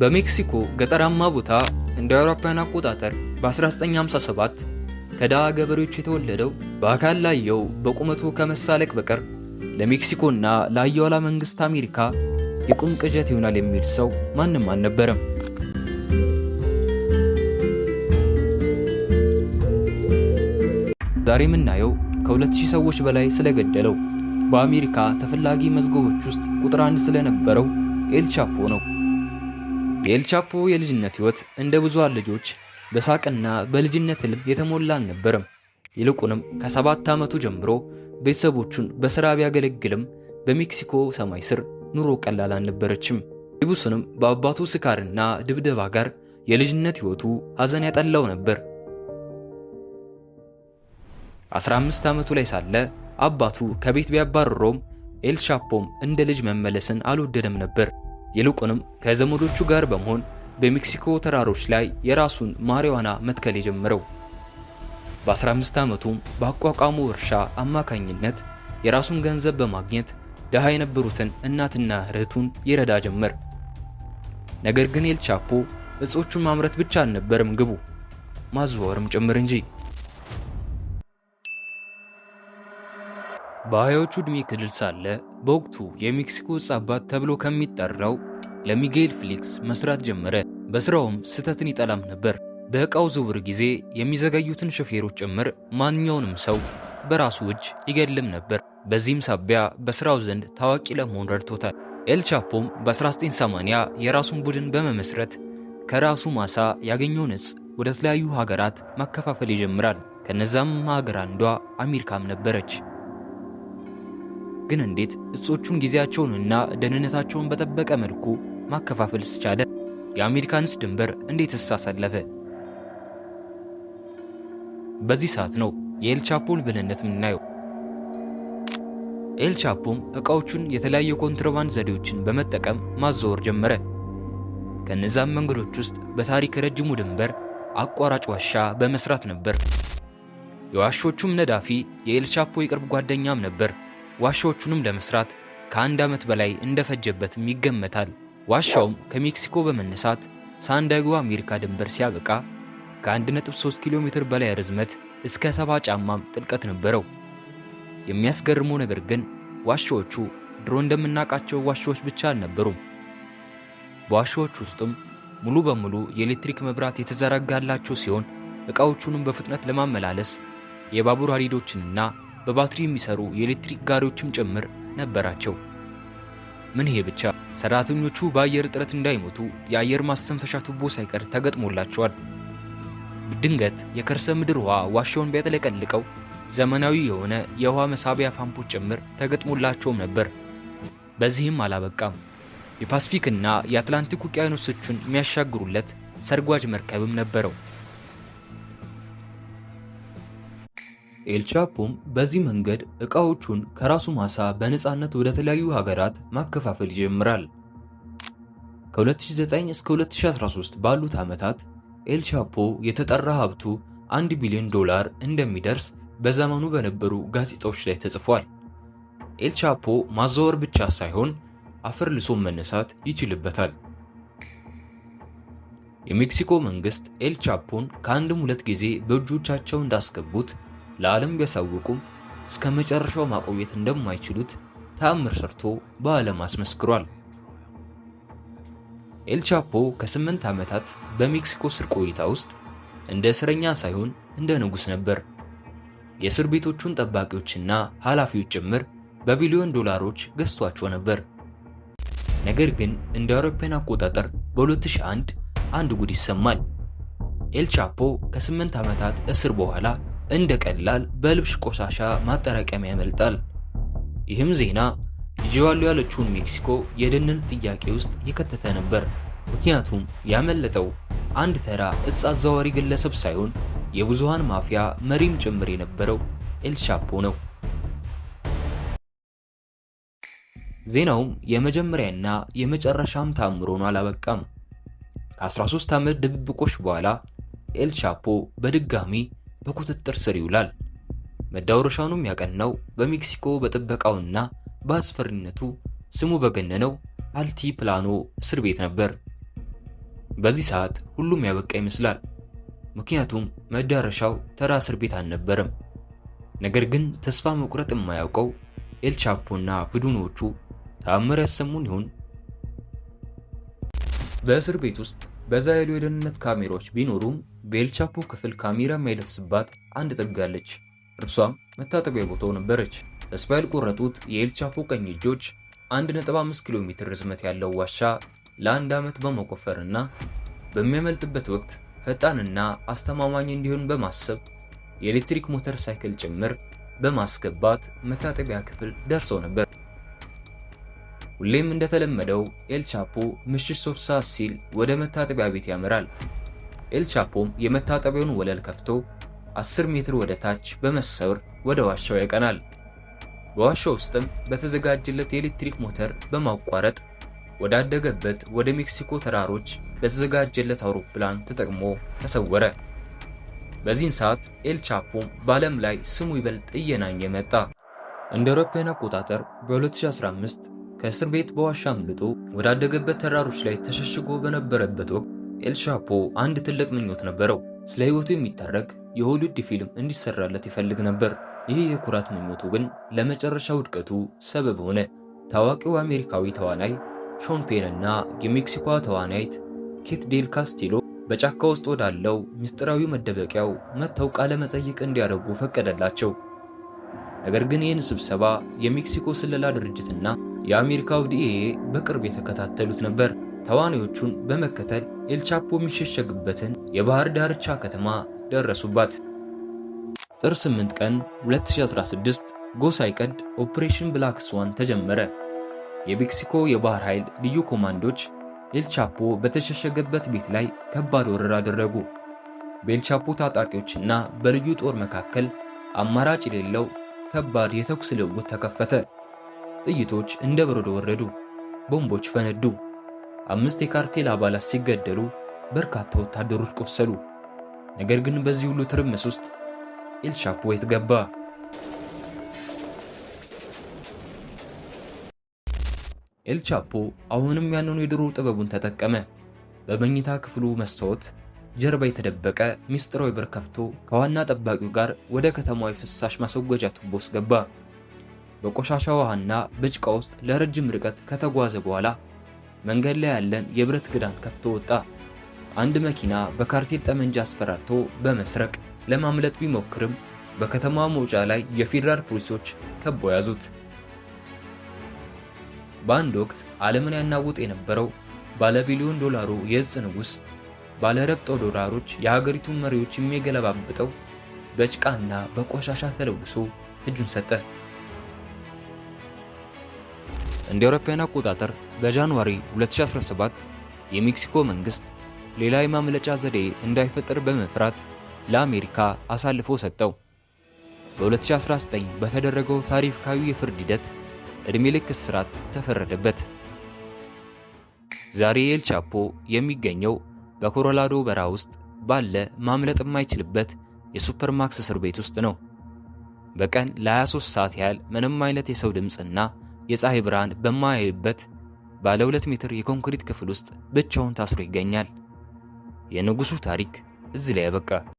በሜክሲኮ ገጠራማ ቦታ እንደ አውሮፓውያን አቆጣጠር በ1957 ከድሃ ገበሬዎች የተወለደው በአካል ላየው በቁመቱ ከመሳለቅ በቀር ለሜክሲኮና ለአየኋላ መንግስት አሜሪካ የቁም ቅዠት ይሆናል የሚል ሰው ማንም አልነበረም። ዛሬ የምናየው ከ2000 ሰዎች በላይ ስለገደለው በአሜሪካ ተፈላጊ መዝገቦች ውስጥ ቁጥር 1 ስለነበረው ኤል ቻፖ ነው። የኤል ቻፖ የልጅነት ህይወት እንደ ብዙሃን ልጆች በሳቅና በልጅነት ህልም የተሞላ አልነበረም። ይልቁንም ከ7 ዓመቱ ጀምሮ ቤተሰቦቹን በሥራ ቢያገለግልም በሜክሲኮ ሰማይ ስር ኑሮ ቀላል አልነበረችም። ይብሱንም በአባቱ ስካርና ድብደባ ጋር የልጅነት ህይወቱ ሐዘን ያጠላው ነበር። 15 ዓመቱ ላይ ሳለ አባቱ ከቤት ቢያባረረውም ኤል ቻፖም እንደ ልጅ መመለስን አልወደደም ነበር። ይልቁንም ከዘመዶቹ ጋር በመሆን በሜክሲኮ ተራሮች ላይ የራሱን ማሪዋና መትከል የጀመረው። በ15 ዓመቱም ባቋቋመው እርሻ አማካኝነት የራሱን ገንዘብ በማግኘት ደሃ የነበሩትን እናትና እህቱን ይረዳ ጀመር። ነገር ግን ኤል ቻፖ እጾቹን ማምረት ብቻ አልነበረም ግቡ፣ ማዘዋወርም ጭምር እንጂ። በሀያዎቹ ዕድሜ ክልል ሳለ በወቅቱ የሜክሲኮ ዕፅ አባት ተብሎ ከሚጠራው ለሚጌል ፌሊክስ መስራት ጀመረ። በስራውም ስህተትን ይጠላም ነበር። በዕቃው ዝውውር ጊዜ የሚዘገዩትን ሾፌሮች ጭምር ማንኛውንም ሰው በራሱ እጅ ይገድልም ነበር። በዚህም ሳቢያ በስራው ዘንድ ታዋቂ ለመሆን ረድቶታል። ኤል ቻፖም በ1980 የራሱን ቡድን በመመስረት ከራሱ ማሳ ያገኘውን ዕፅ ወደ ተለያዩ ሀገራት ማከፋፈል ይጀምራል። ከነዛም ሀገር አንዷ አሜሪካም ነበረች። ግን እንዴት እጾቹን ጊዜያቸውንና ደህንነታቸውን በጠበቀ መልኩ ማከፋፈል ስቻለ? የአሜሪካንስ ድንበር እንዴትስ አሳለፈ? በዚህ ሰዓት ነው የኤል ቻፖን ብልህነት የምናየው። ኤል ቻፖም ዕቃዎቹን የተለያዩ ኮንትሮባንድ ዘዴዎችን በመጠቀም ማዘወር ጀመረ። ከነዛም መንገዶች ውስጥ በታሪክ ረጅሙ ድንበር አቋራጭ ዋሻ በመስራት ነበር። የዋሾቹም ነዳፊ የኤል ቻፖ የቅርብ ጓደኛም ነበር። ዋሻዎቹንም ለመስራት ከ1 ዓመት በላይ እንደፈጀበትም ይገመታል። ዋሻውም ከሜክሲኮ በመነሳት ሳንዲያጎ አሜሪካ ድንበር ሲያበቃ ከ1.3 ኪሎ ሜትር በላይ ርዝመት እስከ 70 ጫማም ጥልቀት ነበረው። የሚያስገርመው ነገር ግን ዋሻዎቹ ድሮ እንደምናውቃቸው ዋሻዎች ብቻ አልነበሩም። በዋሻዎቹ ውስጥም ሙሉ በሙሉ የኤሌክትሪክ መብራት የተዘረጋላቸው ሲሆን ዕቃዎቹንም በፍጥነት ለማመላለስ የባቡር ሐዲዶችንና በባትሪ የሚሰሩ የኤሌክትሪክ ጋሪዎችም ጭምር ነበራቸው። ምን ይሄ ብቻ! ሰራተኞቹ በአየር እጥረት እንዳይሞቱ የአየር ማስተንፈሻ ቱቦ ሳይቀር ተገጥሞላቸዋል። ድንገት የከርሰ ምድር ውሃ ዋሻውን ቢያጥለቀልቀው ዘመናዊ የሆነ የውሃ መሳቢያ ፓምፖች ጭምር ተገጥሞላቸውም ነበር። በዚህም አላበቃም። የፓሲፊክና የአትላንቲክ ውቅያኖሶችን የሚያሻግሩለት ሰርጓጅ መርከብም ነበረው። ኤል ቻፖም በዚህ መንገድ ዕቃዎቹን ከራሱ ማሳ በነፃነት ወደ ተለያዩ ሀገራት ማከፋፈል ይጀምራል። ከ2009 እስከ 2013 ባሉት ዓመታት ኤል ቻፖ የተጠራ ሀብቱ $1 ቢሊዮን እንደሚደርስ በዘመኑ በነበሩ ጋዜጣዎች ላይ ተጽፏል። ኤል ቻፖ ማዘወር ብቻ ሳይሆን አፈር ልሶ መነሳት ይችልበታል። የሜክሲኮ መንግስት ኤል ቻፖን ከአንድም 2 ጊዜ በእጆቻቸው እንዳስገቡት ለዓለም ቢያሳውቁም እስከ መጨረሻው ማቆየት እንደማይችሉት ተአምር ሰርቶ በዓለም አስመስክሯል። ኤል ቻፖ ከ8 ዓመታት በሜክሲኮ እስር ቆይታ ውስጥ እንደ እስረኛ ሳይሆን እንደ ንጉሥ ነበር። የእስር ቤቶቹን ጠባቂዎችና ኃላፊዎች ጭምር በቢሊዮን ዶላሮች ገዝቷቸው ነበር። ነገር ግን እንደ አውሮፓውያን አቆጣጠር በ2001 አንድ ጉድ ይሰማል። ኤል ቻፖ ከ8 ዓመታት እስር በኋላ እንደ ቀላል በልብስ ቆሻሻ ማጠራቀሚያ ያመልጣል። ይህም ዜና ይዤዋለሁ ያለችውን ሜክሲኮ የደህንነት ጥያቄ ውስጥ የከተተ ነበር። ምክንያቱም ያመለጠው አንድ ተራ ዕፅ አዘዋዋሪ ግለሰብ ሳይሆን የብዙሃን ማፊያ መሪም ጭምር የነበረው ኤል ቻፖ ነው። ዜናውም የመጀመሪያና የመጨረሻም ተአምር ሆኖ አላበቃም። ከ13 ዓመት ድብብቆሽ በኋላ ኤል ቻፖ በድጋሚ በቁጥጥር ስር ይውላል። መዳወረሻውንም ያቀናው በሜክሲኮ በጥበቃውና በአስፈሪነቱ ስሙ በገነነው አልቲ ፕላኖ እስር ቤት ነበር። በዚህ ሰዓት ሁሉም ያበቃ ይመስላል። ምክንያቱም መዳረሻው ተራ እስር ቤት አልነበረም። ነገር ግን ተስፋ መቁረጥ የማያውቀው ኤል ቻፖና ቡድኖቹ ተአምር ያሰሙን ይሆን? በእስር ቤት ውስጥ በዛ ያሉ የደህንነት ካሜራዎች ቢኖሩም በኤል ቻፖ ክፍል ካሜራ የማይደርስባት አንድ ጥግ አለች። እርሷም መታጠቢያ ቦታው ነበረች። ተስፋ ያልቆረጡት የኤል ቻፖ ቀኝ እጆች 1.5 ኪሎ ሜትር ርዝመት ያለው ዋሻ ለአንድ ዓመት በመቆፈርና በሚያመልጥበት ወቅት ፈጣንና አስተማማኝ እንዲሆን በማሰብ የኤሌክትሪክ ሞተር ሳይክል ጭምር በማስገባት መታጠቢያ ክፍል ደርሰው ነበር። ሁሌም እንደተለመደው ኤል ቻፖ ምሽት 3 ሰዓት ሲል ወደ መታጠቢያ ቤት ያመራል። ኤል ቻፖም የመታጠቢያውን ወለል ከፍቶ 10 ሜትር ወደ ታች በመሰወር ወደ ዋሻው ያቀናል። በዋሻው ውስጥም በተዘጋጀለት የኤሌክትሪክ ሞተር በማቋረጥ ወዳደገበት ወደ ሜክሲኮ ተራሮች በተዘጋጀለት አውሮፕላን ተጠቅሞ ተሰወረ። በዚህን ሰዓት ኤል ቻፖም በዓለም ላይ ስሙ ይበልጥ እየናኘ መጣ። እንደ አውሮፓውያን አቆጣጠር በ2015 ከእስር ቤት በዋሻ አምልጦ ወዳደገበት ተራሮች ላይ ተሸሽጎ በነበረበት ወቅት ኤል ቻፖ አንድ ትልቅ ምኞት ነበረው። ስለ ሕይወቱ የሚተረክ የሆሊውድ ፊልም እንዲሰራለት ይፈልግ ነበር። ይህ የኩራት ምኞቱ ግን ለመጨረሻ ውድቀቱ ሰበብ ሆነ። ታዋቂው አሜሪካዊ ተዋናይ ሾን ፔን እና የሜክሲኮ ተዋናይት ኬት ዴል ካስቲሎ በጫካ ውስጥ ወዳለው ምስጢራዊ መደበቂያው መጥተው ቃለ መጠይቅ እንዲያደርጉ ፈቀደላቸው። ነገር ግን ይህን ስብሰባ የሜክሲኮ ስለላ ድርጅትና የአሜሪካው ዲኤኤ በቅርብ የተከታተሉት ነበር። ተዋናዮቹን በመከተል ኤል ቻፖ የሚሸሸግበትን የባህር ዳርቻ ከተማ ደረሱባት። ጥር 8 ቀን 2016 ጎህ ሳይቀድ ኦፕሬሽን ብላክ ስዋን ተጀመረ። የሜክሲኮ የባህር ኃይል ልዩ ኮማንዶች ኤል ቻፖ በተሸሸገበት ቤት ላይ ከባድ ወረራ አደረጉ። በኤል ቻፖ ታጣቂዎችና በልዩ ጦር መካከል አማራጭ የሌለው ከባድ የተኩስ ልውውጥ ተከፈተ። ጥይቶች እንደ በረዶ ወረዱ። ቦምቦች ፈነዱ። 5 የካርቴል አባላት ሲገደሉ በርካታ ወታደሮች ቆሰሉ። ነገር ግን በዚህ ሁሉ ትርምስ ውስጥ ኤል ቻፖ የት ገባ? ኤል ቻፖ አሁንም ያንኑ የድሮ ጥበቡን ተጠቀመ። በመኝታ ክፍሉ መስታወት ጀርባ የተደበቀ ሚስጥራዊ በር ከፍቶ ከዋና ጠባቂው ጋር ወደ ከተማው የፍሳሽ ማስወገጃ ቱቦ ውስጥ ገባ። በቆሻሻ ውሃና በጭቃ ውስጥ ለረጅም ርቀት ከተጓዘ በኋላ መንገድ ላይ ያለን የብረት ክዳን ከፍቶ ወጣ። አንድ መኪና በካርቴል ጠመንጃ አስፈራርቶ በመስረቅ ለማምለጥ ቢሞክርም በከተማዋ መውጫ ላይ የፌዴራል ፖሊሶች ከበው ያዙት። በአንድ ወቅት ዓለምን ያናውጥ የነበረው ባለ ቢሊዮን ዶላሩ የዕፅ ንጉሥ ባለ ረብጠው ዶላሮች የሀገሪቱን መሪዎች የሚገለባብጠው በጭቃና በቆሻሻ ተለውሶ እጁን ሰጠ። እንደ አውሮፓውያን አቆጣጠር በጃንዋሪ 2017 የሜክሲኮ መንግስት ሌላ የማምለጫ ዘዴ እንዳይፈጠር በመፍራት ለአሜሪካ አሳልፎ ሰጠው። በ2019 በተደረገው ታሪካዊ የፍርድ ሂደት ዕድሜ ልክ እስራት ተፈረደበት። ዛሬ ኤል ቻፖ የሚገኘው በኮሎራዶ በረሃ ውስጥ ባለ ማምለጥ የማይችልበት የሱፐርማክስ እስር ቤት ውስጥ ነው። በቀን ለ23 ሰዓት ያህል ምንም አይነት የሰው ድምፅና የፀሐይ ብርሃን በማያይበት ባለ 2 ሜትር የኮንክሪት ክፍል ውስጥ ብቻውን ታስሮ ይገኛል። የንጉሱ ታሪክ እዚህ ላይ ያበቃ።